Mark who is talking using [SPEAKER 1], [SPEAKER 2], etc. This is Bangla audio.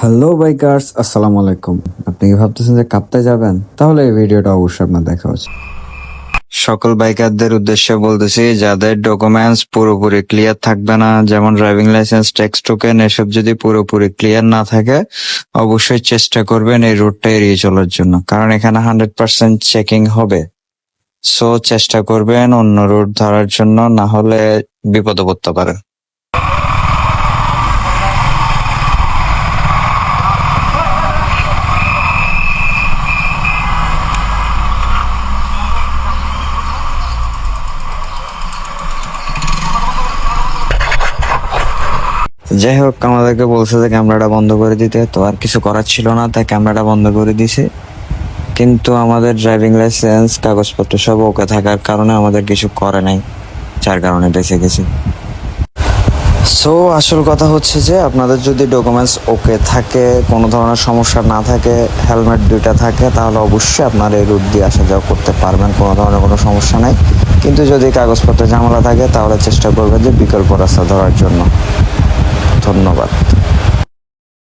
[SPEAKER 1] হ্যালো বাইকার্স, আসসালামু আলাইকুম। আপনি কি ভাবতেছেন যে কাপ্তায় যাবেন? তাহলে এই ভিডিওটা অবশ্যই আপনার দেখা উচিত। সকল বাইকারদের উদ্দেশ্যে বলতেছি, যাদের ডকুমেন্টস পুরোপুরি ক্লিয়ার থাকবে না, যেমন ড্রাইভিং লাইসেন্স, ট্যাক্স টোকেন, এসব যদি পুরোপুরি ক্লিয়ার না থাকে, অবশ্যই চেষ্টা করবেন এই রুটটা এড়িয়ে চলার জন্য, কারণ এখানে 100% চেকিং হবে। সো চেষ্টা করবেন অন্য রুট ধরার জন্য, না হলে বিপদে পড়তে পারেন। যাই হোক, আমাদেরকে বলছে যে ক্যামেরাটা বন্ধ করে দিতে, তো আর কিছু করার ছিল না, তাই ক্যামেরাটা বন্ধ করে দিছে। কিন্তু আমাদের ড্রাইভিং লাইসেন্স, কাগজপত্র সব ওকে থাকার কারণে আমাদের কিছু করে নাই, যার কারণে বেঁচে গেছি। সো আসল কথা হচ্ছে যে আপনাদের যদি ডকুমেন্টস ওকে থাকে, কোনো ধরনের সমস্যা না থাকে, হেলমেট দুইটা থাকে, তাহলে অবশ্যই আপনার এই রুট দিয়ে আসা যাওয়া করতে পারবেন, কোনো ধরনের কোনো সমস্যা নাই। কিন্তু যদি কাগজপত্রে ঝামেলা থাকে, তাহলে চেষ্টা করবেন যে বিকল্প রাস্তা ধরার জন্য। ধন্যবাদ।